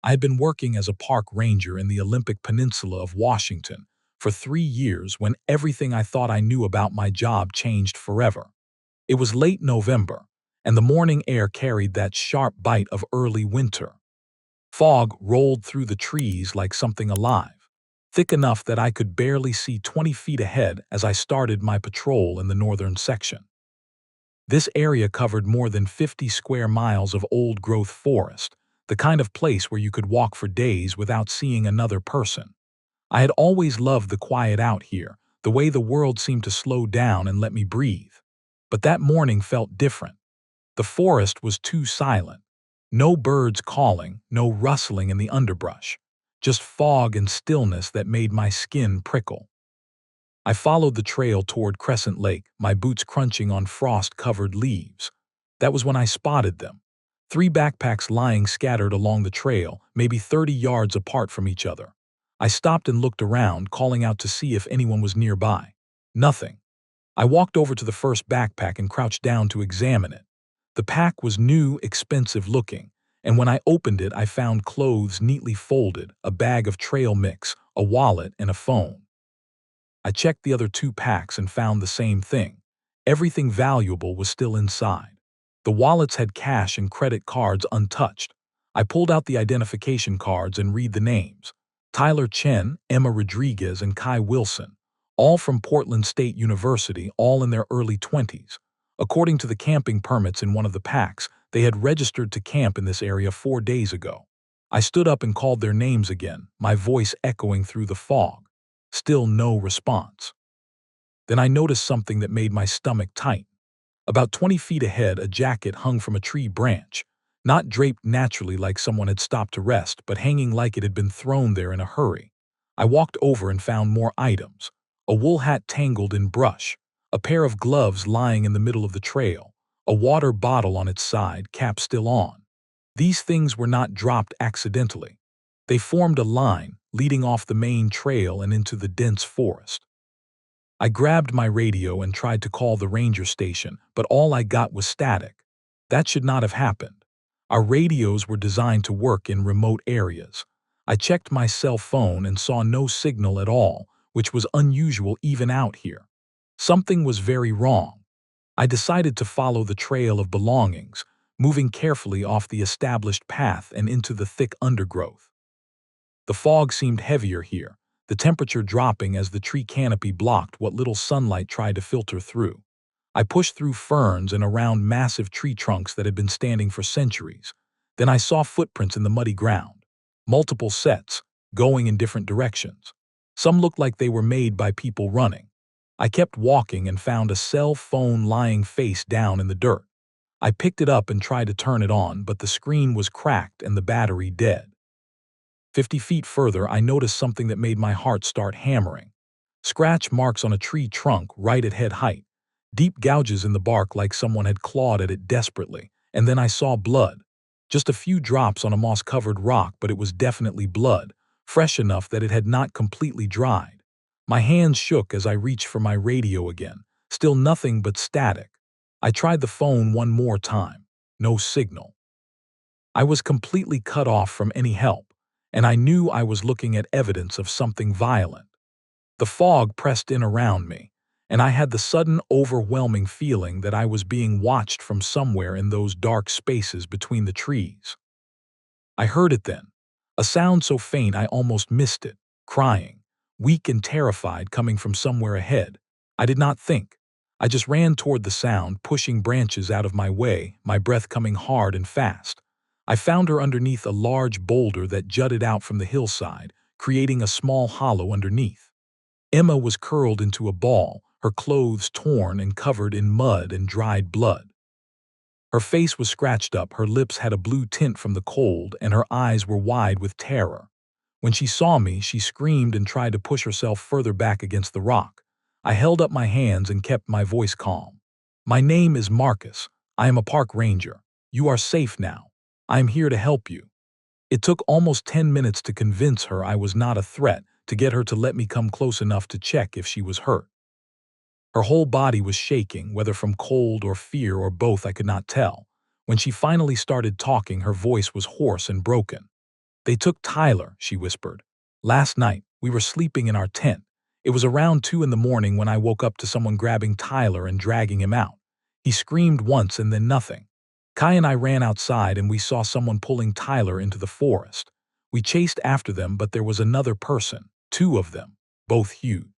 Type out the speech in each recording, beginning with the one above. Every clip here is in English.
I had been working as a park ranger in the Olympic Peninsula of Washington for 3 years when everything I thought I knew about my job changed forever. It was late November, and the morning air carried that sharp bite of early winter. Fog rolled through the trees like something alive, thick enough that I could barely see 20 feet ahead as I started my patrol in the northern section. This area covered more than 50 square miles of old-growth forest, the kind of place where you could walk for days without seeing another person. I had always loved the quiet out here, the way the world seemed to slow down and let me breathe. But that morning felt different. The forest was too silent. No birds calling, no rustling in the underbrush. Just fog and stillness that made my skin prickle. I followed the trail toward Crescent Lake, my boots crunching on frost-covered leaves. That was when I spotted them. 3 backpacks lying scattered along the trail, maybe 30 yards apart from each other. I stopped and looked around, calling out to see if anyone was nearby. Nothing. I walked over to the first backpack and crouched down to examine it. The pack was new, expensive looking, and when I opened it I found clothes neatly folded, a bag of trail mix, a wallet, and a phone. I checked the other 2 packs and found the same thing. Everything valuable was still inside. The wallets had cash and credit cards untouched. I pulled out the identification cards and read the names. Tyler Chen, Emma Rodriguez, and Kai Wilson, all from Portland State University, all in their early 20s. According to the camping permits in one of the packs, they had registered to camp in this area 4 days ago. I stood up and called their names again, my voice echoing through the fog. Still no response. Then I noticed something that made my stomach tighten. About 20 feet ahead, a jacket hung from a tree branch, not draped naturally like someone had stopped to rest, but hanging like it had been thrown there in a hurry. I walked over and found more items. A wool hat tangled in brush, a pair of gloves lying in the middle of the trail, a water bottle on its side, cap still on. These things were not dropped accidentally. They formed a line, leading off the main trail and into the dense forest. I grabbed my radio and tried to call the ranger station, but all I got was static. That should not have happened. Our radios were designed to work in remote areas. I checked my cell phone and saw no signal at all, which was unusual even out here. Something was very wrong. I decided to follow the trail of belongings, moving carefully off the established path and into the thick undergrowth. The fog seemed heavier here, the temperature dropping as the tree canopy blocked what little sunlight tried to filter through. I pushed through ferns and around massive tree trunks that had been standing for centuries. Then I saw footprints in the muddy ground. Multiple sets, going in different directions. Some looked like they were made by people running. I kept walking and found a cell phone lying face down in the dirt. I picked it up and tried to turn it on, but the screen was cracked and the battery dead. 50 feet further, I noticed something that made my heart start hammering. Scratch marks on a tree trunk right at head height. Deep gouges in the bark like someone had clawed at it desperately. And then I saw blood. Just a few drops on a moss-covered rock, but it was definitely blood, fresh enough that it had not completely dried. My hands shook as I reached for my radio again. Still nothing but static. I tried the phone one more time. No signal. I was completely cut off from any help, and I knew I was looking at evidence of something violent. The fog pressed in around me, and I had the sudden, overwhelming feeling that I was being watched from somewhere in those dark spaces between the trees. I heard it then, a sound so faint I almost missed it, crying, weak and terrified, coming from somewhere ahead. I did not think. I just ran toward the sound, pushing branches out of my way, my breath coming hard and fast. I found her underneath a large boulder that jutted out from the hillside, creating a small hollow underneath. Emma was curled into a ball, her clothes torn and covered in mud and dried blood. Her face was scratched up, her lips had a blue tint from the cold, and her eyes were wide with terror. When she saw me, she screamed and tried to push herself further back against the rock. I held up my hands and kept my voice calm. "My name is Marcus. I am a park ranger. You are safe now. I am here to help you." It took almost 10 minutes to convince her I was not a threat, to get her to let me come close enough to check if she was hurt. Her whole body was shaking, whether from cold or fear or both I could not tell. When she finally started talking, her voice was hoarse and broken. "They took Tyler," she whispered. "Last night, we were sleeping in our tent. It was around 2 in the morning when I woke up to someone grabbing Tyler and dragging him out. He screamed once and then nothing. Kai and I ran outside and we saw someone pulling Tyler into the forest. We chased after them, but there was another person, 2 of them, both huge,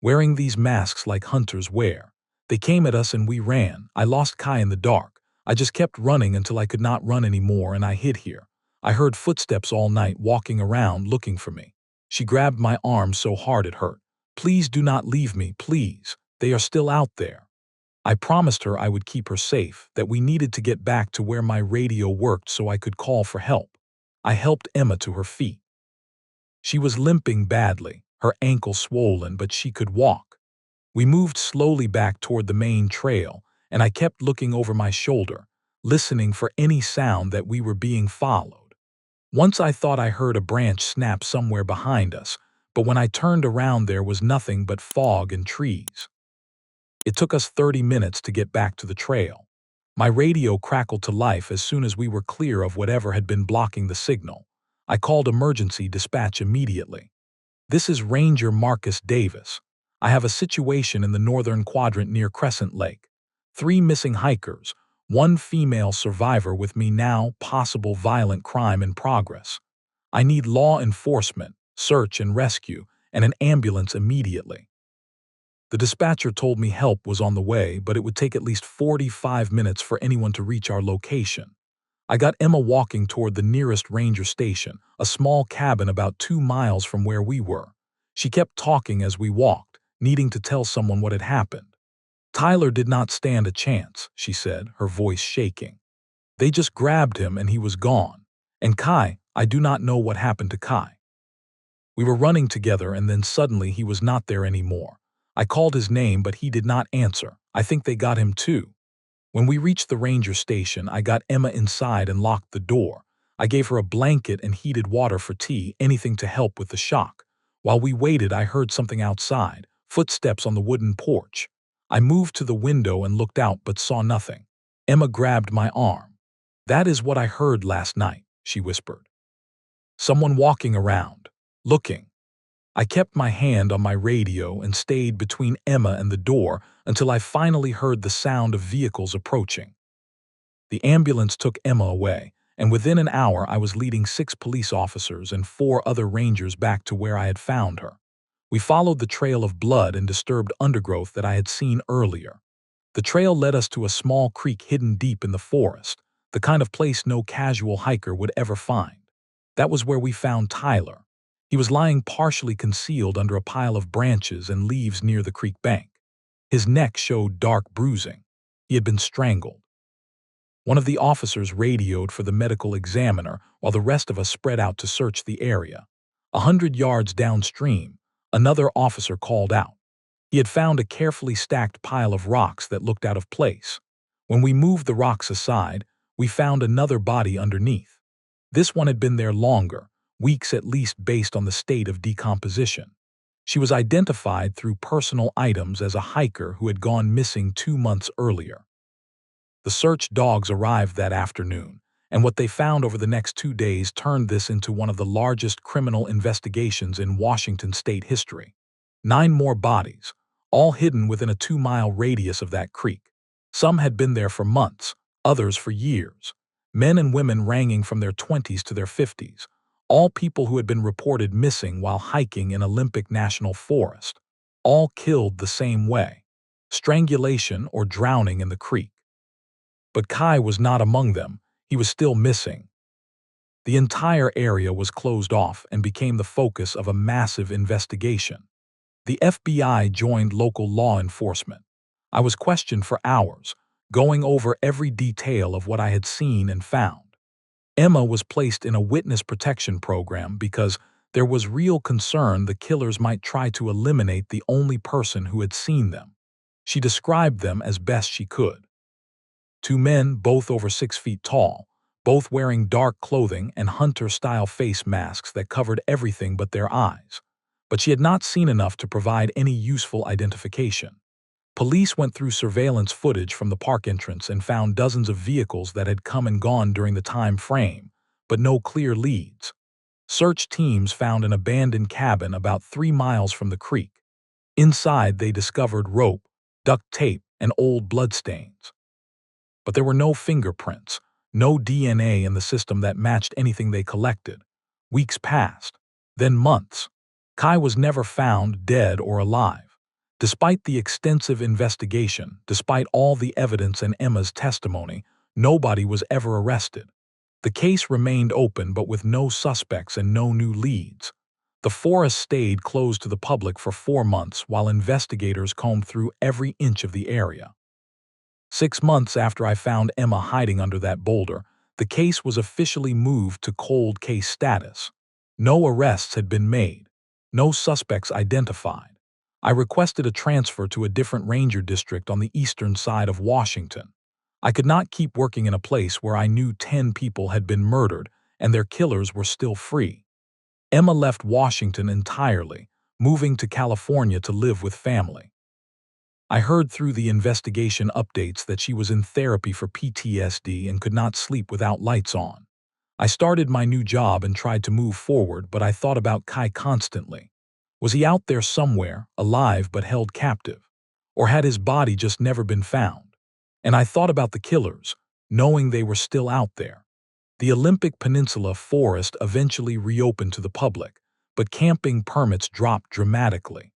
wearing these masks like hunters wear. They came at us and we ran. I lost Kai in the dark. I just kept running until I could not run anymore and I hid here. I heard footsteps all night walking around looking for me. She grabbed my arm so hard it hurt. Please do not leave me, please. They are still out there. I promised her I would keep her safe, that we needed to get back to where my radio worked so I could call for help. I helped Emma to her feet. She was limping badly, her ankle swollen, but she could walk. We moved slowly back toward the main trail, and I kept looking over my shoulder, listening for any sound that we were being followed. Once I thought I heard a branch snap somewhere behind us, but when I turned around there was nothing but fog and trees. It took us 30 minutes to get back to the trail. My radio crackled to life as soon as we were clear of whatever had been blocking the signal. I called emergency dispatch immediately. "This is Ranger Marcus Davis. I have a situation in the northern quadrant near Crescent Lake. 3 missing hikers, 1 female survivor with me now, possible violent crime in progress. I need law enforcement, search and rescue, and an ambulance immediately." The dispatcher told me help was on the way, but it would take at least 45 minutes for anyone to reach our location. I got Emma walking toward the nearest ranger station, a small cabin about 2 miles from where we were. She kept talking as we walked, needing to tell someone what had happened. "Tyler did not stand a chance," she said, her voice shaking. "They just grabbed him and he was gone. And Kai, I do not know what happened to Kai. We were running together and then suddenly he was not there anymore. I called his name, but he did not answer. I think they got him too." When we reached the ranger station, I got Emma inside and locked the door. I gave her a blanket and heated water for tea, anything to help with the shock. While we waited, I heard something outside, footsteps on the wooden porch. I moved to the window and looked out but saw nothing. Emma grabbed my arm. "That is what I heard last night," she whispered. "Someone walking around, looking." I kept my hand on my radio and stayed between Emma and the door until I finally heard the sound of vehicles approaching. The ambulance took Emma away, and within an hour I was leading 6 police officers and 4 other rangers back to where I had found her. We followed the trail of blood and disturbed undergrowth that I had seen earlier. The trail led us to a small creek hidden deep in the forest, the kind of place no casual hiker would ever find. That was where we found Tyler. He was lying partially concealed under a pile of branches and leaves near the creek bank. His neck showed dark bruising. He had been strangled. One of the officers radioed for the medical examiner while the rest of us spread out to search the area. 100 yards downstream, another officer called out. He had found a carefully stacked pile of rocks that looked out of place. When we moved the rocks aside, we found another body underneath. This one had been there longer, weeks at least based on the state of decomposition. She was identified through personal items as a hiker who had gone missing 2 months earlier. The search dogs arrived that afternoon, and what they found over the next 2 days turned this into one of the largest criminal investigations in Washington state history. 9 more bodies, all hidden within a 2-mile radius of that creek. Some had been there for months, others for years. Men and women ranging from their 20s to their 50s. All people who had been reported missing while hiking in Olympic National Forest. All killed the same way: strangulation or drowning in the creek. But Kai was not among them. He was still missing. The entire area was closed off and became the focus of a massive investigation. The FBI joined local law enforcement. I was questioned for hours, going over every detail of what I had seen and found. Emma was placed in a witness protection program because there was real concern the killers might try to eliminate the only person who had seen them. She described them as best she could. 2 men, both over 6 feet tall, both wearing dark clothing and hunter-style face masks that covered everything but their eyes. But she had not seen enough to provide any useful identification. Police went through surveillance footage from the park entrance and found dozens of vehicles that had come and gone during the time frame, but no clear leads. Search teams found an abandoned cabin about 3 miles from the creek. Inside, they discovered rope, duct tape, and old bloodstains. But there were no fingerprints, no DNA in the system that matched anything they collected. Weeks passed, then months. Kai was never found dead or alive. Despite the extensive investigation, despite all the evidence and Emma's testimony, nobody was ever arrested. The case remained open but with no suspects and no new leads. The forest stayed closed to the public for 4 months while investigators combed through every inch of the area. 6 months after I found Emma hiding under that boulder, the case was officially moved to cold case status. No arrests had been made, no suspects identified. I requested a transfer to a different ranger district on the eastern side of Washington. I could not keep working in a place where I knew 10 people had been murdered and their killers were still free. Emma left Washington entirely, moving to California to live with family. I heard through the investigation updates that she was in therapy for PTSD and could not sleep without lights on. I started my new job and tried to move forward, but I thought about Kai constantly. Was he out there somewhere, alive but held captive? Or had his body just never been found? And I thought about the killers, knowing they were still out there. The Olympic Peninsula forest eventually reopened to the public, but camping permits dropped dramatically.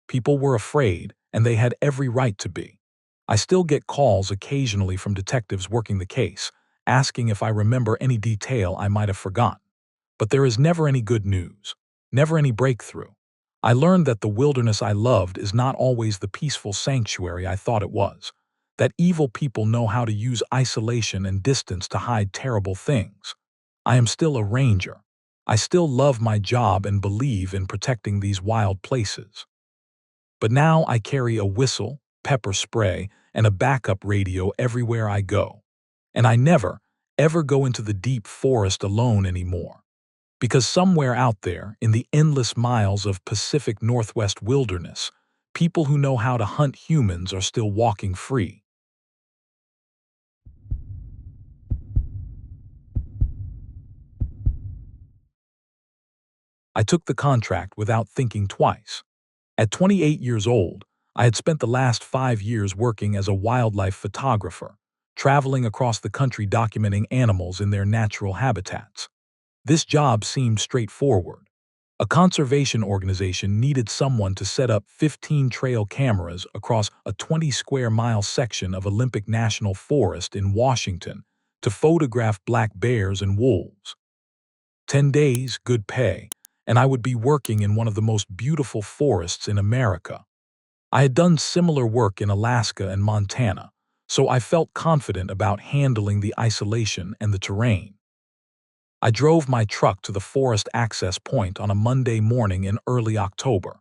People were afraid, and they had every right to be. I still get calls occasionally from detectives working the case, asking if I remember any detail I might have forgotten. But there is never any good news, never any breakthrough. I learned that the wilderness I loved is not always the peaceful sanctuary I thought it was, that evil people know how to use isolation and distance to hide terrible things. I am still a ranger. I still love my job and believe in protecting these wild places. But now I carry a whistle, pepper spray, and a backup radio everywhere I go. And I never, ever go into the deep forest alone anymore. Because somewhere out there, in the endless miles of Pacific Northwest wilderness, people who know how to hunt humans are still walking free. I took the contract without thinking twice. At 28 years old, I had spent the last 5 years working as a wildlife photographer, traveling across the country documenting animals in their natural habitats. This job seemed straightforward. A conservation organization needed someone to set up 15 trail cameras across a 20-square-mile section of Olympic National Forest in Washington to photograph black bears and wolves. 10 days, good pay, and I would be working in one of the most beautiful forests in America. I had done similar work in Alaska and Montana, so I felt confident about handling the isolation and the terrain. I drove my truck to the forest access point on a Monday morning in early October.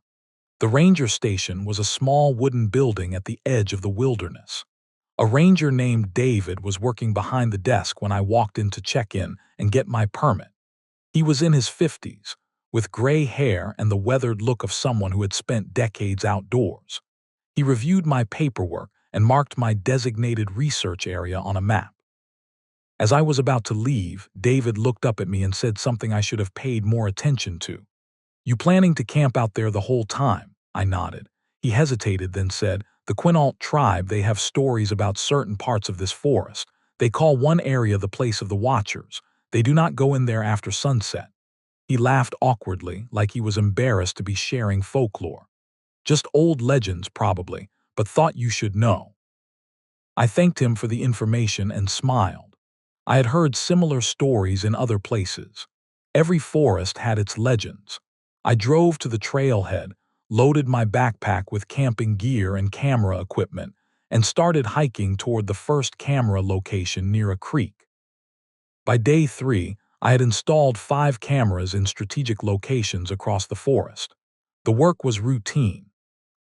The ranger station was a small wooden building at the edge of the wilderness. A ranger named David was working behind the desk when I walked in to check in and get my permit. He was in his 50s, with gray hair and the weathered look of someone who had spent decades outdoors. He reviewed my paperwork and marked my designated research area on a map. As I was about to leave, David looked up at me and said something I should have paid more attention to. "You planning to camp out there the whole time?" I nodded. He hesitated, then said, "The Quinault tribe, they have stories about certain parts of this forest. They call one area the place of the Watchers. They do not go in there after sunset." He laughed awkwardly, like he was embarrassed to be sharing folklore. "Just old legends, probably, but thought you should know." I thanked him for the information and smiled. I had heard similar stories in other places. Every forest had its legends. I drove to the trailhead, loaded my backpack with camping gear and camera equipment, and started hiking toward the first camera location near a creek. By day 3, I had installed 5 cameras in strategic locations across the forest. The work was routine.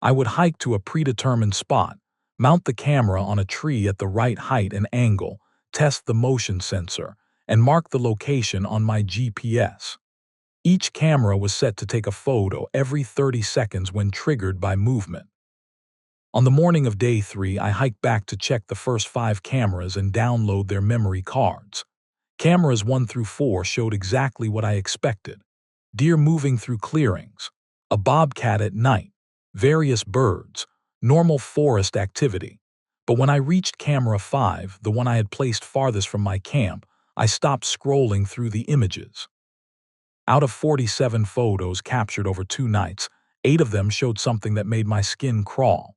I would hike to a predetermined spot, mount the camera on a tree at the right height and angle, test the motion sensor, and mark the location on my GPS. Each camera was set to take a photo every 30 seconds when triggered by movement. On the morning of day 3, I hiked back to check the first 5 cameras and download their memory cards. Cameras 1 through 4 showed exactly what I expected. Deer moving through clearings, a bobcat at night, various birds, normal forest activity. But when I reached camera 5, the one I had placed farthest from my camp, I stopped scrolling through the images. Out of 47 photos captured over 2 nights, 8 of them showed something that made my skin crawl.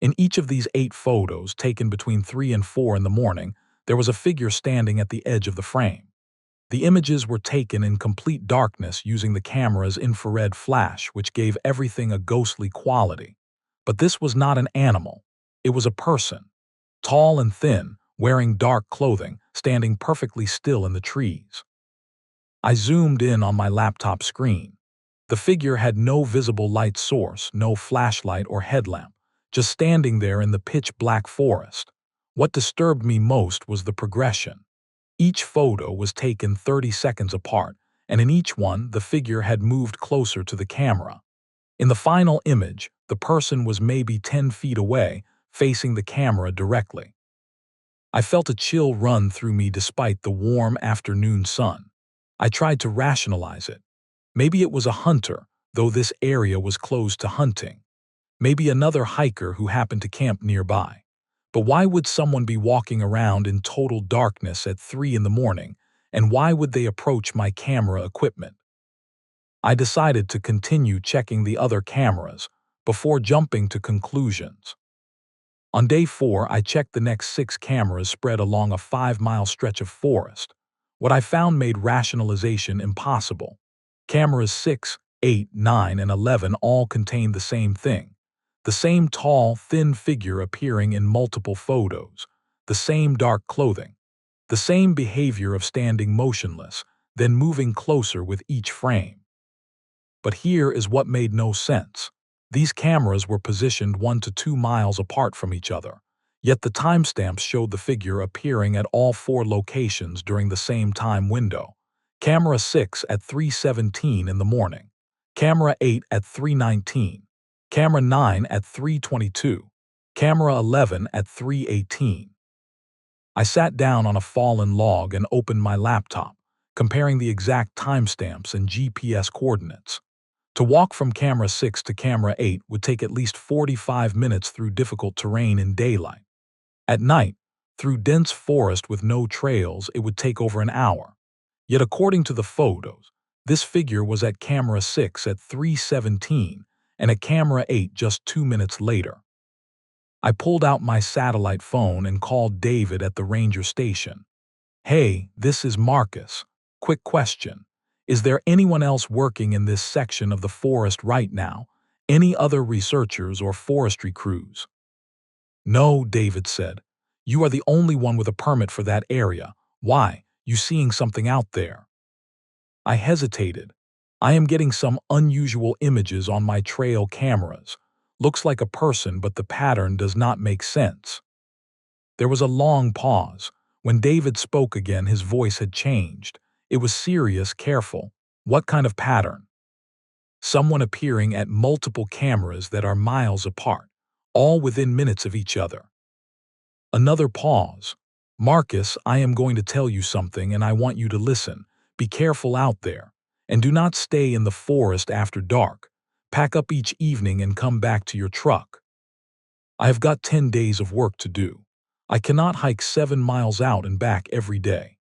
In each of these 8 photos, taken between 3 and 4 in the morning, there was a figure standing at the edge of the frame. The images were taken in complete darkness using the camera's infrared flash, which gave everything a ghostly quality. But this was not an animal. It was a person, tall and thin, wearing dark clothing, standing perfectly still in the trees. I zoomed in on my laptop screen. The figure had no visible light source, no flashlight or headlamp, just standing there in the pitch-black forest. What disturbed me most was the progression. Each photo was taken 30 seconds apart, and in each one, the figure had moved closer to the camera. In the final image, the person was maybe 10 feet away, facing the camera directly. I felt a chill run through me despite the warm afternoon sun. I tried to rationalize it. Maybe it was a hunter, though this area was closed to hunting. Maybe another hiker who happened to camp nearby. But why would someone be walking around in total darkness at 3 in the morning, and why would they approach my camera equipment? I decided to continue checking the other cameras before jumping to conclusions. On day 4, I checked the next 6 cameras spread along a 5-mile stretch of forest. What I found made rationalization impossible. Cameras 6, 8, 9, and 11 all contained the same thing. The same tall, thin figure appearing in multiple photos. The same dark clothing. The same behavior of standing motionless, then moving closer with each frame. But here is what made no sense. These cameras were positioned 1 to 2 miles apart from each other, yet the timestamps showed the figure appearing at all 4 locations during the same time window. Camera 6 at 3:17 in the morning, Camera 8 at 3:19, Camera 9 at 3:22, Camera 11 at 3:18. I sat down on a fallen log and opened my laptop, comparing the exact timestamps and GPS coordinates. To walk from camera 6 to camera 8 would take at least 45 minutes through difficult terrain in daylight. At night, through dense forest with no trails, it would take over an hour. Yet according to the photos, this figure was at camera 6 at 3:17 and at camera 8 just 2 minutes later. I pulled out my satellite phone and called David at the ranger station. "Hey, this is Marcus. Quick question. Is there anyone else working in this section of the forest right now? Any other researchers or forestry crews?" "No," David said. "You are the only one with a permit for that area. Why? You seeing something out there?" I hesitated. "I am getting some unusual images on my trail cameras. Looks like a person, but the pattern does not make sense." There was a long pause. When David spoke again, his voice had changed. It was serious, careful. "What kind of pattern?" "Someone appearing at multiple cameras that are miles apart, all within minutes of each other." Another pause. "Marcus, I am going to tell you something and I want you to listen. Be careful out there. And do not stay in the forest after dark. Pack up each evening and come back to your truck. I have got 10 days of work to do. I cannot hike 7 miles out and back every day."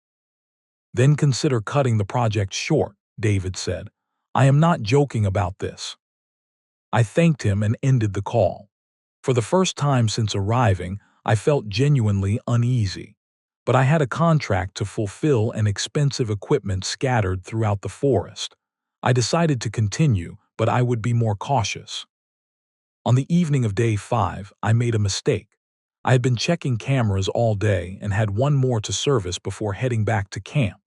"Then consider cutting the project short," David said. "I am not joking about this." I thanked him and ended the call. For the first time since arriving, I felt genuinely uneasy. But I had a contract to fulfill and expensive equipment scattered throughout the forest. I decided to continue, but I would be more cautious. On the evening of day 5, I made a mistake. I had been checking cameras all day and had one more to service before heading back to camp.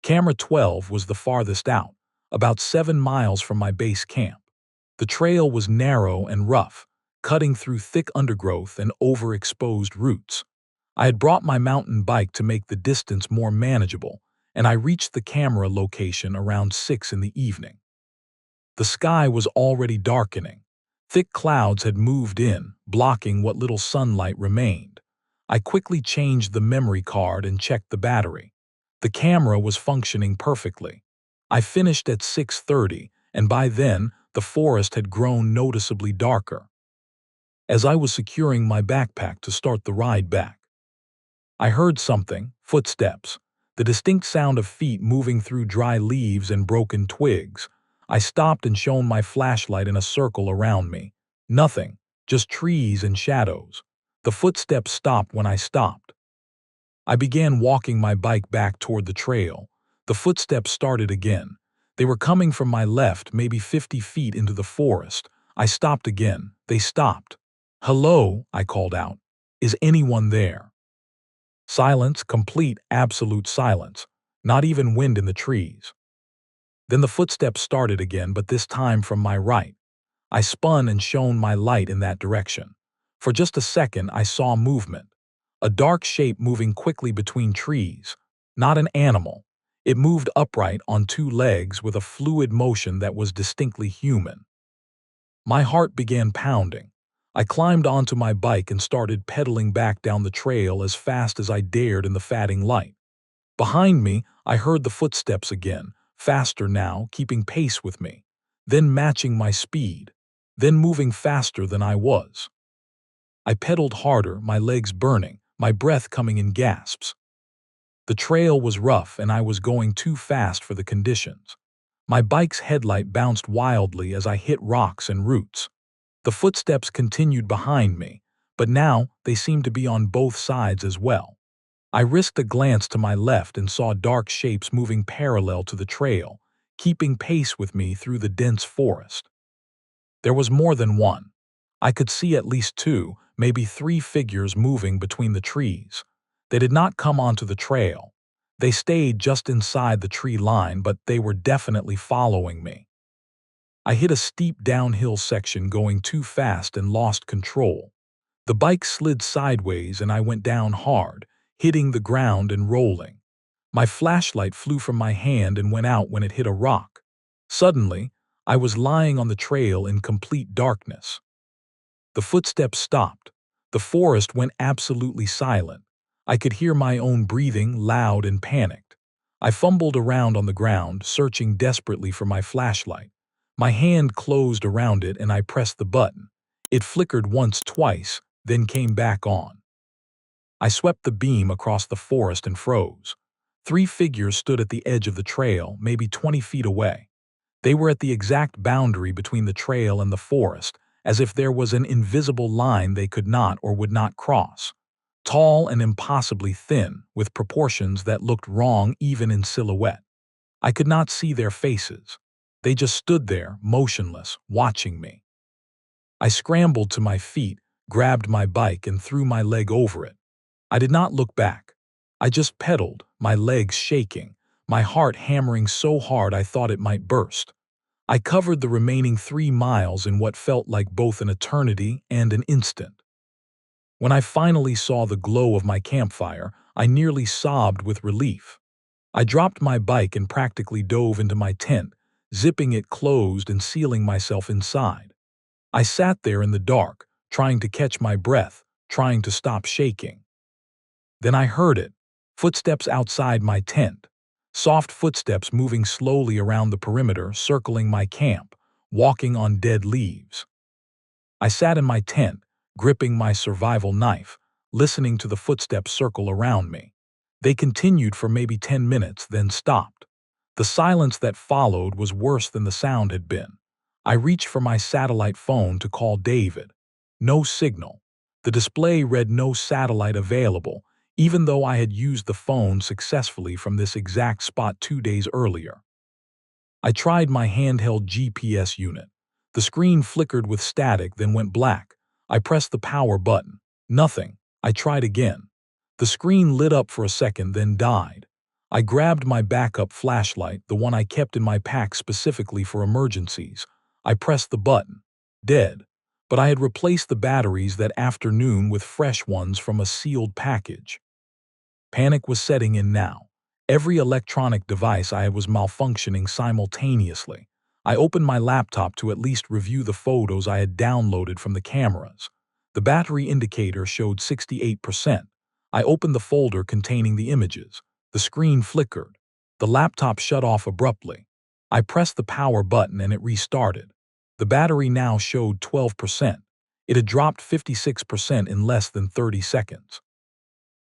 Camera 12 was the farthest out, about 7 miles from my base camp. The trail was narrow and rough, cutting through thick undergrowth and overexposed roots. I had brought my mountain bike to make the distance more manageable, and I reached the camera location around 6 in the evening. The sky was already darkening. Thick clouds had moved in, blocking what little sunlight remained. I quickly changed the memory card and checked the battery. The camera was functioning perfectly. I finished at 6:30, and by then, the forest had grown noticeably darker. As I was securing my backpack to start the ride back, I heard something, footsteps, the distinct sound of feet moving through dry leaves and broken twigs. I stopped and shone my flashlight in a circle around me. Nothing, just trees and shadows. The footsteps stopped when I stopped. I began walking my bike back toward the trail. The footsteps started again. They were coming from my left, maybe 50 feet into the forest. I stopped again. They stopped. "Hello," I called out. "Is anyone there?" Silence, complete, absolute silence. Not even wind in the trees. Then the footsteps started again, but this time from my right. I spun and shone my light in that direction. For just a second, I saw movement. A dark shape moving quickly between trees. Not an animal. It moved upright on two legs with a fluid motion that was distinctly human. My heart began pounding. I climbed onto my bike and started pedaling back down the trail as fast as I dared in the fading light. Behind me, I heard the footsteps again, faster now, keeping pace with me, then matching my speed, then moving faster than I was. I pedaled harder, my legs burning, my breath coming in gasps. The trail was rough and I was going too fast for the conditions. My bike's headlight bounced wildly as I hit rocks and roots. The footsteps continued behind me, but now they seemed to be on both sides as well. I risked a glance to my left and saw dark shapes moving parallel to the trail, keeping pace with me through the dense forest. There was more than one. I could see at least two, maybe three figures moving between the trees. They did not come onto the trail. They stayed just inside the tree line, but they were definitely following me. I hit a steep downhill section going too fast and lost control. The bike slid sideways and I went down hard, hitting the ground and rolling. My flashlight flew from my hand and went out when it hit a rock. Suddenly, I was lying on the trail in complete darkness. The footsteps stopped. The forest went absolutely silent. I could hear my own breathing, loud and panicked. I fumbled around on the ground, searching desperately for my flashlight. My hand closed around it and I pressed the button. It flickered once, twice, then came back on. I swept the beam across the forest and froze. Three figures stood at the edge of the trail, maybe 20 feet away. They were at the exact boundary between the trail and the forest, as if there was an invisible line they could not or would not cross. Tall and impossibly thin, with proportions that looked wrong even in silhouette. I could not see their faces. They just stood there, motionless, watching me. I scrambled to my feet, grabbed my bike and threw my leg over it. I did not look back. I just pedaled, my legs shaking, my heart hammering so hard I thought it might burst. I covered the remaining 3 miles in what felt like both an eternity and an instant. When I finally saw the glow of my campfire, I nearly sobbed with relief. I dropped my bike and practically dove into my tent, zipping it closed and sealing myself inside. I sat there in the dark, trying to catch my breath, trying to stop shaking. Then I heard it. Footsteps outside my tent. Soft footsteps moving slowly around the perimeter, circling my camp, walking on dead leaves. I sat in my tent, gripping my survival knife, listening to the footsteps circle around me. They continued for maybe 10 minutes, then stopped. The silence that followed was worse than the sound had been. I reached for my satellite phone to call David. No signal. The display read no satellite available, even though I had used the phone successfully from this exact spot 2 days earlier. I tried my handheld GPS unit. The screen flickered with static, then went black. I pressed the power button. Nothing. I tried again. The screen lit up for a second, then died. I grabbed my backup flashlight, the one I kept in my pack specifically for emergencies. I pressed the button. Dead. But I had replaced the batteries that afternoon with fresh ones from a sealed package. Panic was setting in now. Every electronic device I had was malfunctioning simultaneously. I opened my laptop to at least review the photos I had downloaded from the cameras. The battery indicator showed 68%. I opened the folder containing the images. The The screen flickered. The laptop shut off abruptly. I pressed the power button and it restarted. The battery now showed 12%. It had dropped 56% in less than 30 seconds.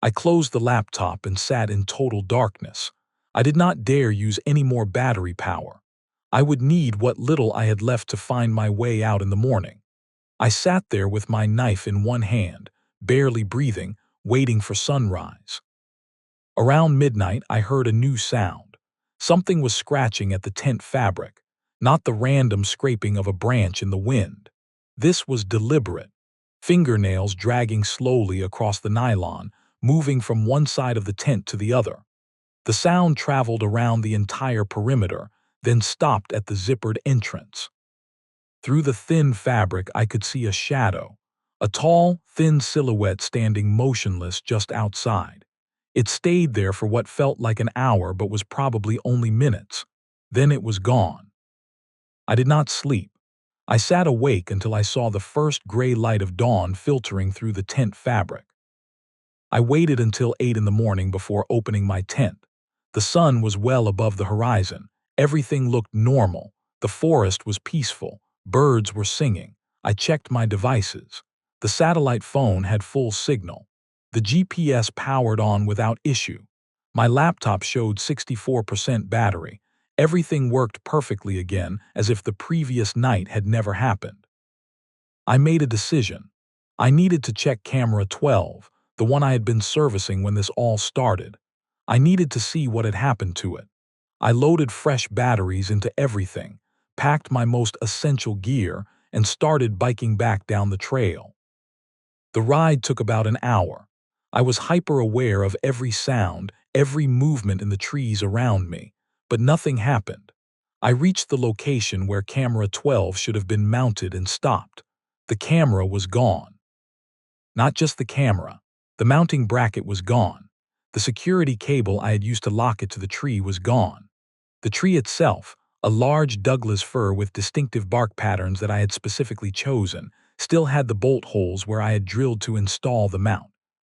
I closed the laptop and sat in total darkness. I did not dare use any more battery power. I would need what little I had left to find my way out in the morning. I sat there with my knife in one hand, barely breathing, waiting for sunrise. Around midnight, I heard a new sound. Something was scratching at the tent fabric, not the random scraping of a branch in the wind. This was deliberate. Fingernails dragging slowly across the nylon, moving from one side of the tent to the other. The sound traveled around the entire perimeter, then stopped at the zippered entrance. Through the thin fabric, I could see a shadow, a tall, thin silhouette standing motionless just outside. It stayed there for what felt like an hour but was probably only minutes. Then it was gone. I did not sleep. I sat awake until I saw the first gray light of dawn filtering through the tent fabric. I waited until 8 in the morning before opening my tent. The sun was well above the horizon. Everything looked normal. The forest was peaceful. Birds were singing. I checked my devices. The satellite phone had full signal. The GPS powered on without issue. My laptop showed 64% battery. Everything worked perfectly again, as if the previous night had never happened. I made a decision. I needed to check camera 12, the one I had been servicing when this all started. I needed to see what had happened to it. I loaded fresh batteries into everything, packed my most essential gear, and started biking back down the trail. The ride took about an hour. I was hyper-aware of every sound, every movement in the trees around me, but nothing happened. I reached the location where camera 12 should have been mounted and stopped. The camera was gone. Not just the camera. The mounting bracket was gone. The security cable I had used to lock it to the tree was gone. The tree itself, a large Douglas fir with distinctive bark patterns that I had specifically chosen, still had the bolt holes where I had drilled to install the mount.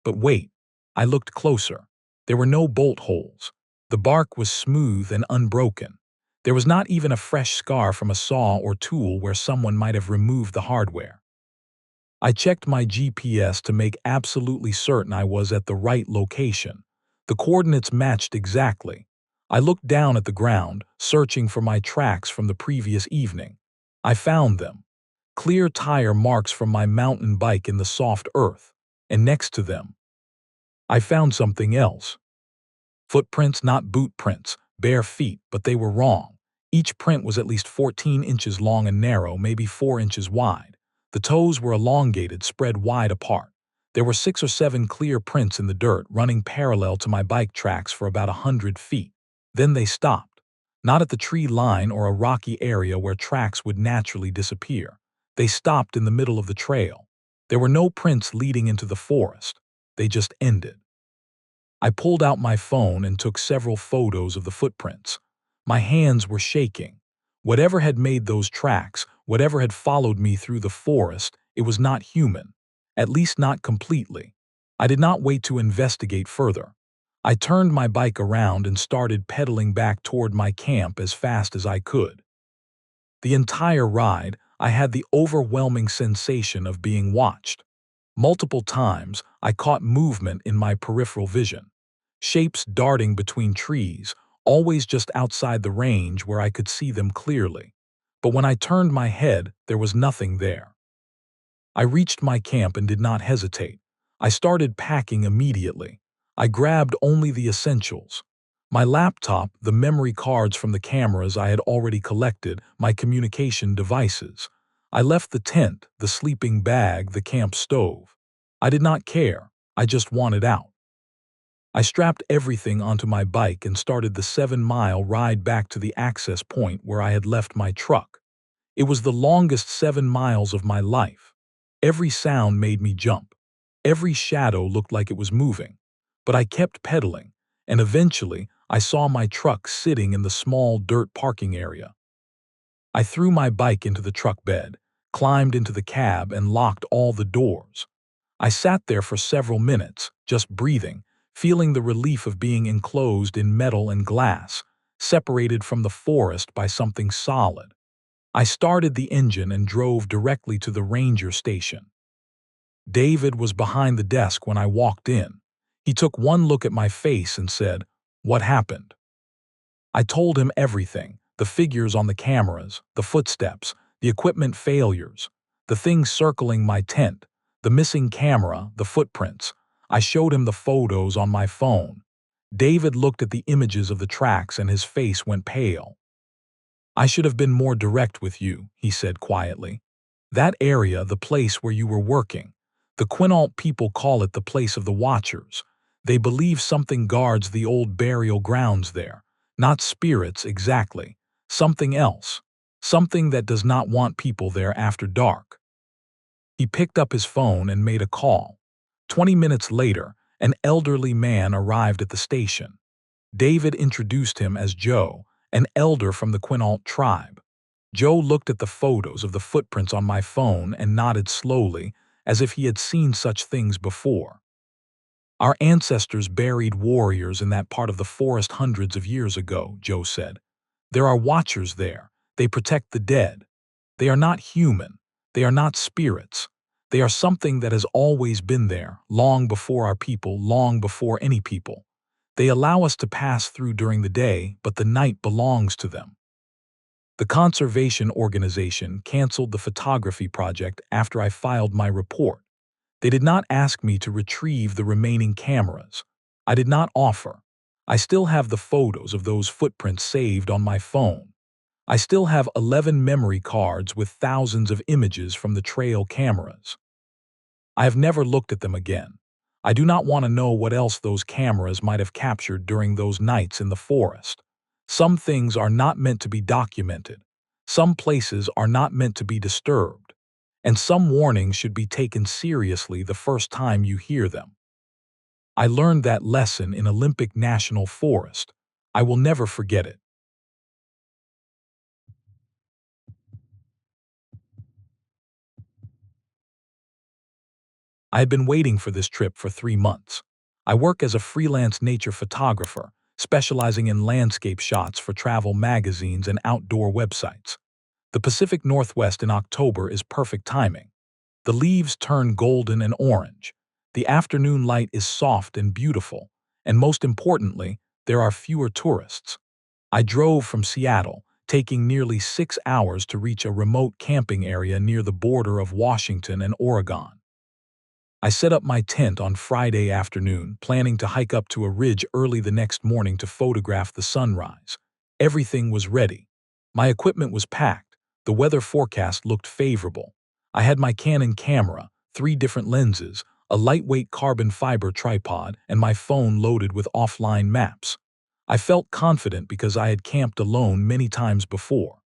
But wait, I looked closer. There were no bolt holes. The bark was smooth and unbroken. There was not even a fresh scar from a saw or tool where someone might have removed the hardware. I checked my GPS to make absolutely certain I was at the right location. The coordinates matched exactly. I looked down at the ground, searching for my tracks from the previous evening. I found them. Clear tire marks from my mountain bike in the soft earth. And next to them, I found something else. Footprints, not boot prints, bare feet, but they were wrong. Each print was at least 14 inches long and narrow, maybe 4 inches wide. The toes were elongated, spread wide apart. There were 6 or 7 clear prints in the dirt, running parallel to my bike tracks for about 100 feet. Then they stopped. Not at the tree line or a rocky area where tracks would naturally disappear. They stopped in the middle of the trail. There were no prints leading into the forest. They just ended. I pulled out my phone and took several photos of the footprints. My hands were shaking. Whatever had made those tracks, whatever had followed me through the forest, it was not human. At least not completely. I did not wait to investigate further. I turned my bike around and started pedaling back toward my camp as fast as I could. The entire ride, I had the overwhelming sensation of being watched. Multiple times, I caught movement in my peripheral vision. Shapes darting between trees, always just outside the range where I could see them clearly. But when I turned my head, there was nothing there. I reached my camp and did not hesitate. I started packing immediately. I grabbed only the essentials. My laptop, the memory cards from the cameras I had already collected, my communication devices. I left the tent, the sleeping bag, the camp stove. I did not care. I just wanted out. I strapped everything onto my bike and started the 7-mile ride back to the access point where I had left my truck. It was the longest 7 miles of my life. Every sound made me jump. Every shadow looked like it was moving. But I kept pedaling, and eventually I saw my truck sitting in the small dirt parking area. I threw my bike into the truck bed, climbed into the cab, and locked all the doors. I sat there for several minutes, just breathing, feeling the relief of being enclosed in metal and glass, separated from the forest by something solid. I started the engine and drove directly to the ranger station. David was behind the desk when I walked in. He took one look at my face and said, "What happened?" I told him everything, the figures on the cameras, the footsteps, the equipment failures, the things circling my tent, the missing camera, the footprints. I showed him the photos on my phone. David looked at the images of the tracks and his face went pale. "I should have been more direct with you," he said quietly. "That area, the place where you were working, the Quinault people call it the place of the Watchers. They believe something guards the old burial grounds there. Not spirits exactly. Something else. Something that does not want people there after dark." He picked up his phone and made a call. 20 minutes later, an elderly man arrived at the station. David introduced him as Joe, an elder from the Quinault tribe. Joe looked at the photos of the footprints on my phone and nodded slowly, as if he had seen such things before. "Our ancestors buried warriors in that part of the forest hundreds of years ago," Joe said. "There are watchers there. They protect the dead. They are not human. They are not spirits. They are something that has always been there, long before our people, long before any people. They allow us to pass through during the day, but the night belongs to them." The conservation organization canceled the photography project after I filed my report. They did not ask me to retrieve the remaining cameras. I did not offer. I still have the photos of those footprints saved on my phone. I still have 11 memory cards with thousands of images from the trail cameras. I have never looked at them again. I do not want to know what else those cameras might have captured during those nights in the forest. Some things are not meant to be documented. Some places are not meant to be disturbed. And some warnings should be taken seriously the first time you hear them. I learned that lesson in Olympic National Forest. I will never forget it. I had been waiting for this trip for 3 months. I work as a freelance nature photographer, specializing in landscape shots for travel magazines and outdoor websites. The Pacific Northwest in October is perfect timing. The leaves turn golden and orange. The afternoon light is soft and beautiful. And most importantly, there are fewer tourists. I drove from Seattle, taking nearly 6 hours to reach a remote camping area near the border of Washington and Oregon. I set up my tent on Friday afternoon, planning to hike up to a ridge early the next morning to photograph the sunrise. Everything was ready. My equipment was packed. The weather forecast looked favorable. I had my Canon camera, 3 different lenses, a lightweight carbon fiber tripod, and my phone loaded with offline maps. I felt confident because I had camped alone many times before.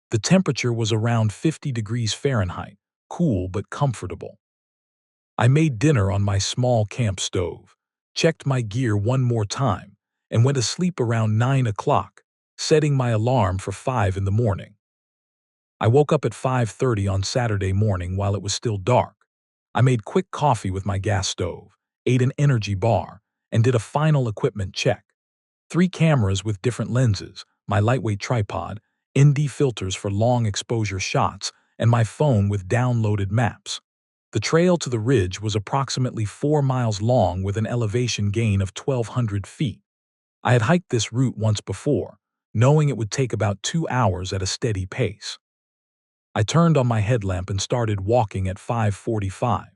The temperature was around 50 degrees Fahrenheit, cool but comfortable. I made dinner on my small camp stove, checked my gear one more time, and went to sleep around 9 o'clock, setting my alarm for 5 in the morning. I woke up at 5:30 on Saturday morning while it was still dark. I made quick coffee with my gas stove, ate an energy bar, and did a final equipment check. 3 cameras with different lenses, my lightweight tripod, ND filters for long exposure shots, and my phone with downloaded maps. The trail to the ridge was approximately 4 miles long with an elevation gain of 1,200 feet. I had hiked this route once before, knowing it would take about 2 hours at a steady pace. I turned on my headlamp and started walking at 5:45.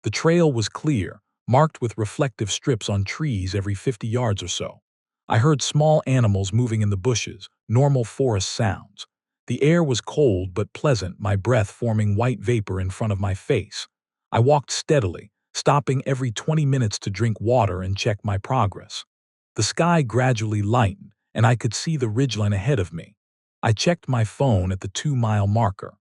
The trail was clear, marked with reflective strips on trees every 50 yards or so. I heard small animals moving in the bushes, normal forest sounds. The air was cold but pleasant, my breath forming white vapor in front of my face. I walked steadily, stopping every 20 minutes to drink water and check my progress. The sky gradually lightened, and I could see the ridgeline ahead of me. I checked my phone at the 2-mile marker.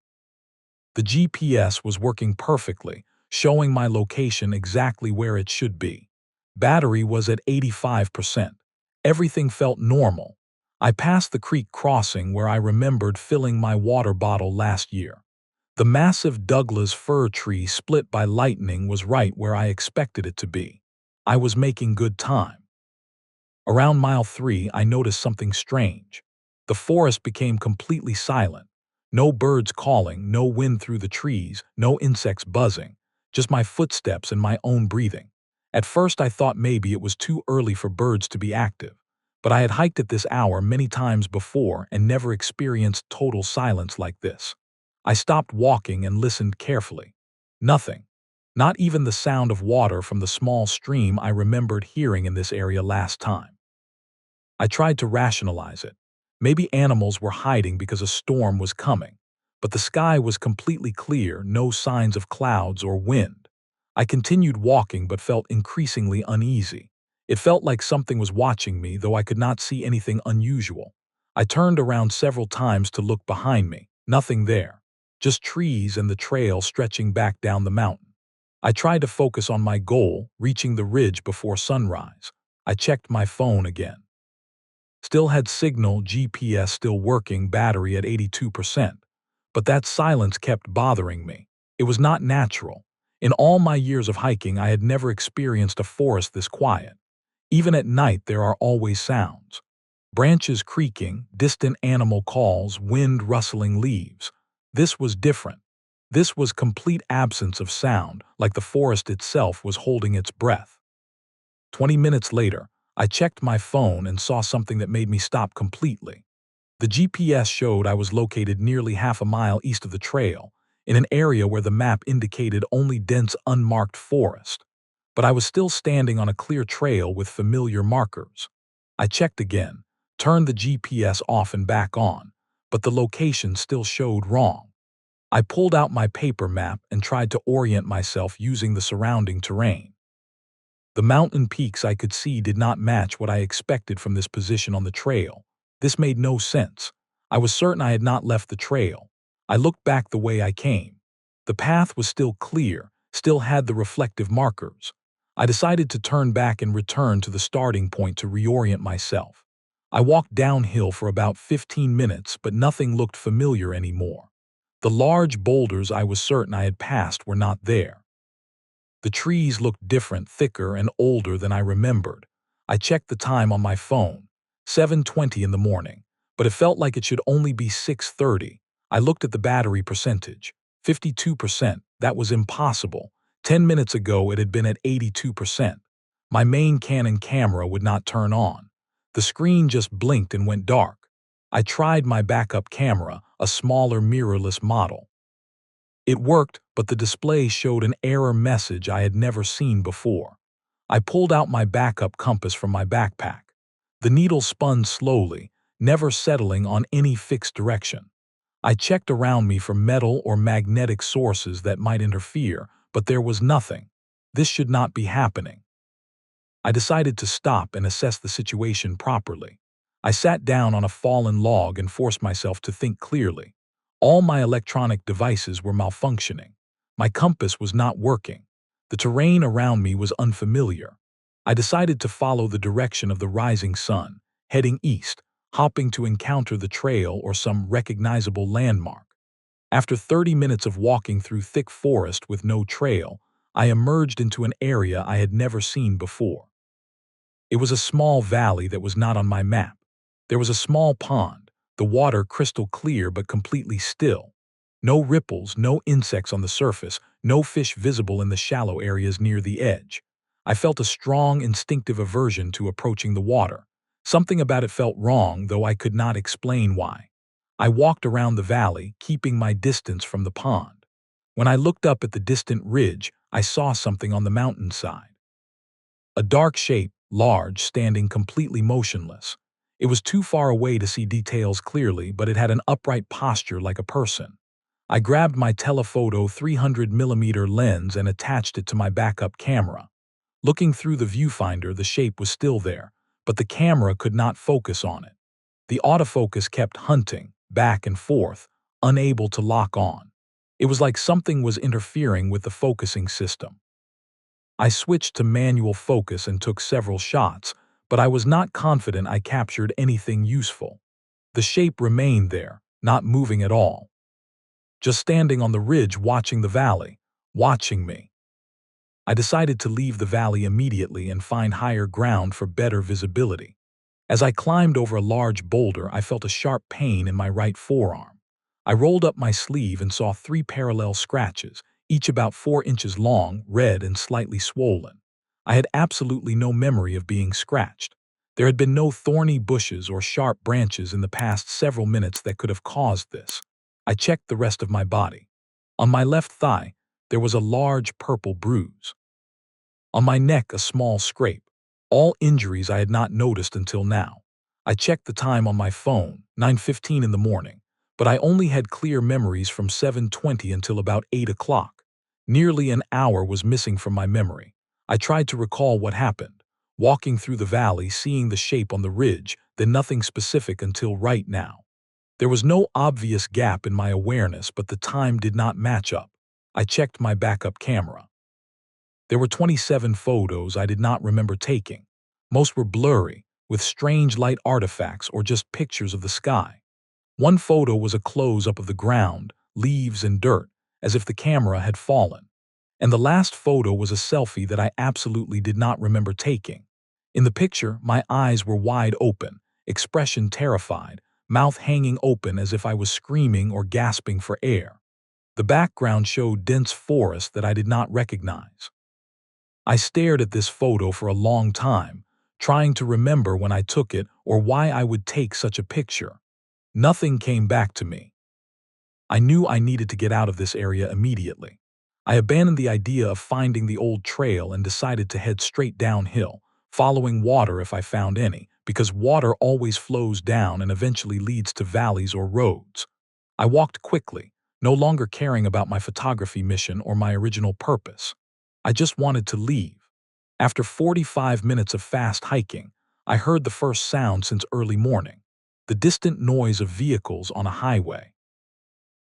The GPS was working perfectly, showing my location exactly where it should be. Battery was at 85%. Everything felt normal. I passed the creek crossing where I remembered filling my water bottle last year. The massive Douglas fir tree split by lightning was right where I expected it to be. I was making good time. Around mile 3, I noticed something strange. The forest became completely silent. No birds calling, no wind through the trees, no insects buzzing, just my footsteps and my own breathing. At first I thought maybe it was too early for birds to be active, but I had hiked at this hour many times before and never experienced total silence like this. I stopped walking and listened carefully. Nothing. Not even the sound of water from the small stream I remembered hearing in this area last time. I tried to rationalize it. Maybe animals were hiding because a storm was coming, but the sky was completely clear, no signs of clouds or wind. I continued walking but felt increasingly uneasy. It felt like something was watching me, though I could not see anything unusual. I turned around several times to look behind me. Nothing there. Just trees and the trail stretching back down the mountain. I tried to focus on my goal, reaching the ridge before sunrise. I checked my phone again. Still had signal, GPS still working, battery at 82%. But that silence kept bothering me. It was not natural. In all my years of hiking, I had never experienced a forest this quiet. Even at night, there are always sounds. Branches creaking, distant animal calls, wind rustling leaves. This was different. This was complete absence of sound, like the forest itself was holding its breath. 20 minutes later, I checked my phone and saw something that made me stop completely. The GPS showed I was located nearly half a mile east of the trail, in an area where the map indicated only dense, unmarked forest. But I was still standing on a clear trail with familiar markers. I checked again, turned the GPS off and back on, but the location still showed wrong. I pulled out my paper map and tried to orient myself using the surrounding terrain. The mountain peaks I could see did not match what I expected from this position on the trail. This made no sense. I was certain I had not left the trail. I looked back the way I came. The path was still clear, still had the reflective markers. I decided to turn back and return to the starting point to reorient myself. I walked downhill for about 15 minutes, but nothing looked familiar anymore. The large boulders I was certain I had passed were not there. The trees looked different, thicker, and older than I remembered. I checked the time on my phone, 7:20 in the morning, but it felt like it should only be 6:30. I looked at the battery percentage, 52%. That was impossible. 10 minutes ago it had been at 82%. My main Canon camera would not turn on. The screen just blinked and went dark. I tried my backup camera, a smaller mirrorless model. It worked, but the display showed an error message I had never seen before. I pulled out my backup compass from my backpack. The needle spun slowly, never settling on any fixed direction. I checked around me for metal or magnetic sources that might interfere, but there was nothing. This should not be happening. I decided to stop and assess the situation properly. I sat down on a fallen log and forced myself to think clearly. All my electronic devices were malfunctioning. My compass was not working. The terrain around me was unfamiliar. I decided to follow the direction of the rising sun, heading east, hoping to encounter the trail or some recognizable landmark. After 30 minutes of walking through thick forest with no trail, I emerged into an area I had never seen before. It was a small valley that was not on my map. There was a small pond, the water crystal clear but completely still. No ripples, no insects on the surface, no fish visible in the shallow areas near the edge. I felt a strong instinctive aversion to approaching the water. Something about it felt wrong, though I could not explain why. I walked around the valley, keeping my distance from the pond. When I looked up at the distant ridge, I saw something on the mountainside. A dark shape, large, standing completely motionless. It was too far away to see details clearly, but it had an upright posture like a person. I grabbed my telephoto 300mm lens and attached it to my backup camera. Looking through the viewfinder, the shape was still there, but the camera could not focus on it. The autofocus kept hunting, back and forth, unable to lock on. It was like something was interfering with the focusing system. I switched to manual focus and took several shots, but I was not confident I captured anything useful. The shape remained there, not moving at all. Just standing on the ridge watching the valley, watching me. I decided to leave the valley immediately and find higher ground for better visibility. As I climbed over a large boulder, I felt a sharp pain in my right forearm. I rolled up my sleeve and saw 3 parallel scratches, each about 4 inches long, red and slightly swollen. I had absolutely no memory of being scratched. There had been no thorny bushes or sharp branches in the past several minutes that could have caused this. I checked the rest of my body. On my left thigh, there was a large purple bruise. On my neck, a small scrape. All injuries I had not noticed until now. I checked the time on my phone, 9:15 in the morning, but I only had clear memories from 7:20 until about 8 o'clock. Nearly an hour was missing from my memory. I tried to recall what happened, walking through the valley, seeing the shape on the ridge, then nothing specific until right now. There was no obvious gap in my awareness, but the time did not match up. I checked my backup camera. There were 27 photos I did not remember taking. Most were blurry, with strange light artifacts or just pictures of the sky. One photo was a close-up of the ground, leaves and dirt, as if the camera had fallen. And the last photo was a selfie that I absolutely did not remember taking. In the picture, my eyes were wide open, expression terrified, mouth hanging open as if I was screaming or gasping for air. The background showed dense forest that I did not recognize. I stared at this photo for a long time, trying to remember when I took it or why I would take such a picture. Nothing came back to me. I knew I needed to get out of this area immediately. I abandoned the idea of finding the old trail and decided to head straight downhill, following water if I found any, because water always flows down and eventually leads to valleys or roads. I walked quickly, no longer caring about my photography mission or my original purpose. I just wanted to leave. After 45 minutes of fast hiking, I heard the first sound since early morning, the distant noise of vehicles on a highway.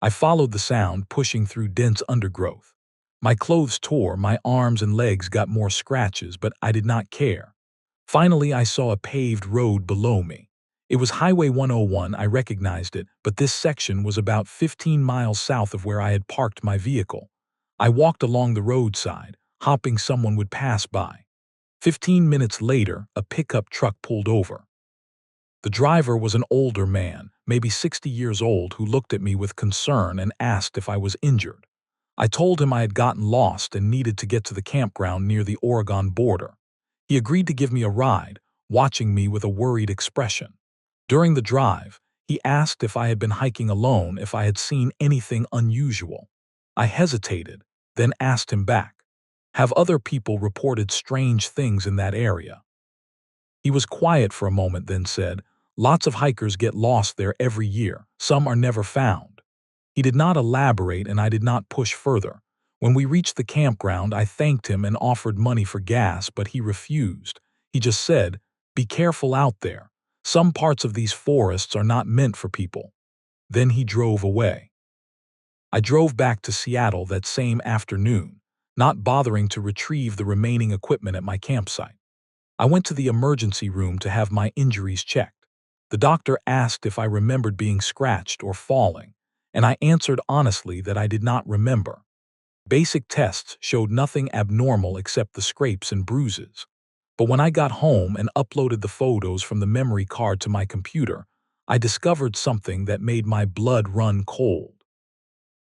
I followed the sound, pushing through dense undergrowth. My clothes tore, my arms and legs got more scratches, but I did not care. Finally, I saw a paved road below me. It was Highway 101, I recognized it, but this section was about 15 miles south of where I had parked my vehicle. I walked along the roadside, hoping someone would pass by. 15 minutes later, a pickup truck pulled over. The driver was an older man, maybe 60 years old, who looked at me with concern and asked if I was injured. I told him I had gotten lost and needed to get to the campground near the Oregon border. He agreed to give me a ride, watching me with a worried expression. During the drive, he asked if I had been hiking alone, if I had seen anything unusual. I hesitated, then asked him back, "Have other people reported strange things in that area?" He was quiet for a moment, then said, "Lots of hikers get lost there every year. Some are never found." He did not elaborate, and I did not push further. When we reached the campground, I thanked him and offered money for gas, but he refused. He just said, "Be careful out there. Some parts of these forests are not meant for people." Then he drove away. I drove back to Seattle that same afternoon, not bothering to retrieve the remaining equipment at my campsite. I went to the emergency room to have my injuries checked. The doctor asked if I remembered being scratched or falling, and I answered honestly that I did not remember. Basic tests showed nothing abnormal except the scrapes and bruises. But when I got home and uploaded the photos from the memory card to my computer, I discovered something that made my blood run cold.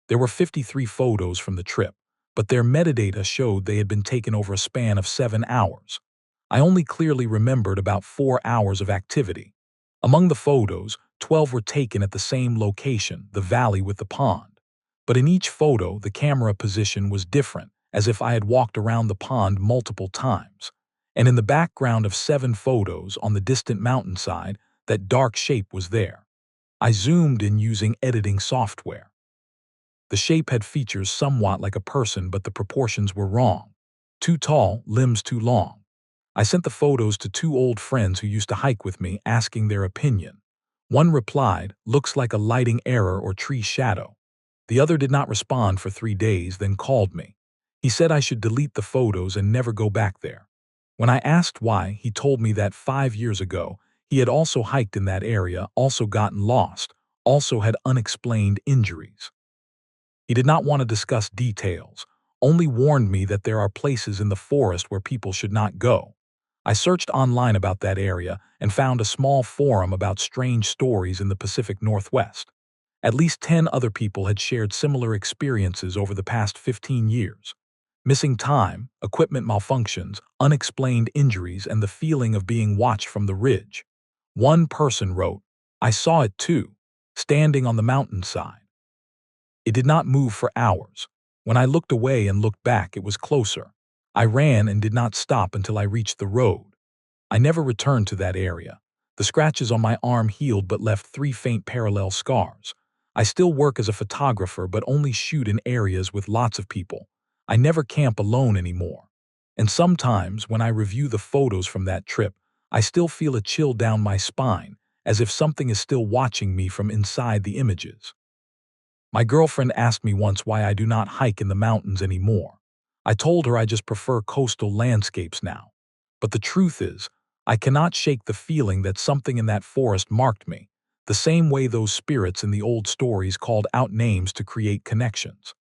There were 53 photos from the trip, but their metadata showed they had been taken over a span of 7 hours. I only clearly remembered about 4 hours of activity. Among the photos, 12 were taken at the same location, the valley with the pond. But in each photo, the camera position was different, as if I had walked around the pond multiple times. And in the background of 7 photos on the distant mountainside, that dark shape was there. I zoomed in using editing software. The shape had features somewhat like a person, but the proportions were wrong. Too tall, limbs too long. I sent the photos to 2 old friends who used to hike with me, asking their opinion. One replied, "Looks like a lighting error or tree shadow." The other did not respond for 3 days, then called me. He said I should delete the photos and never go back there. When I asked why, he told me that 5 years ago, he had also hiked in that area, also gotten lost, also had unexplained injuries. He did not want to discuss details, only warned me that there are places in the forest where people should not go. I searched online about that area and found a small forum about strange stories in the Pacific Northwest. At least 10 other people had shared similar experiences over the past 15 years. Missing time, equipment malfunctions, unexplained injuries, and the feeling of being watched from the ridge. One person wrote, "I saw it too, standing on the mountainside. It did not move for hours. When I looked away and looked back, it was closer. I ran and did not stop until I reached the road. I never returned to that area. The scratches on my arm healed but left 3 faint parallel scars. I still work as a photographer but only shoot in areas with lots of people. I never camp alone anymore. And sometimes, when I review the photos from that trip, I still feel a chill down my spine, as if something is still watching me from inside the images." My girlfriend asked me once why I do not hike in the mountains anymore. I told her I just prefer coastal landscapes now. But the truth is, I cannot shake the feeling that something in that forest marked me, the same way those spirits in the old stories called out names to create connections.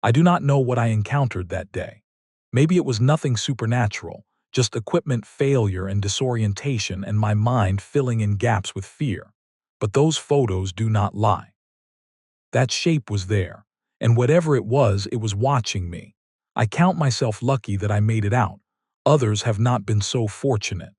I do not know what I encountered that day. Maybe it was nothing supernatural, just equipment failure and disorientation and my mind filling in gaps with fear. But those photos do not lie. That shape was there, and whatever it was watching me. I count myself lucky that I made it out. Others have not been so fortunate.